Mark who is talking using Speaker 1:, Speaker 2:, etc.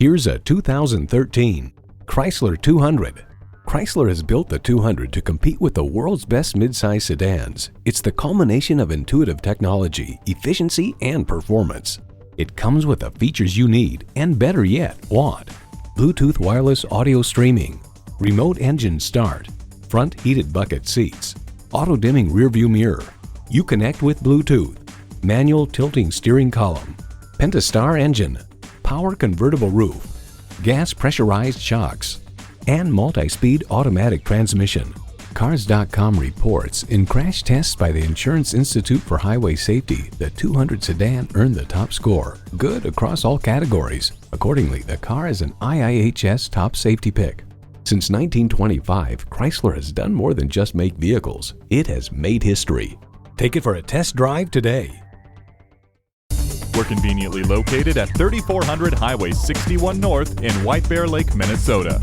Speaker 1: Here's a 2013 Chrysler 200. Chrysler has built the 200 to compete with the world's best midsize sedans. It's the culmination of intuitive technology, efficiency, and performance. It comes with the features you need, and better yet, want. Bluetooth wireless audio streaming, remote engine start, front heated bucket seats, auto-dimming rearview mirror, Uconnect with Bluetooth, manual tilting steering column, Pentastar engine, power convertible roof, gas pressurized shocks, and multi-speed automatic transmission. Cars.com reports in crash tests by the Insurance Institute for Highway Safety, the 200 sedan earned the top score, good across all categories. Accordingly, the car is an IIHS top safety pick. Since 1925, Chrysler has done more than just make vehicles. It has made history. Take it for a test drive today.
Speaker 2: We're conveniently located at 3400 Highway 61 North in White Bear Lake, Minnesota.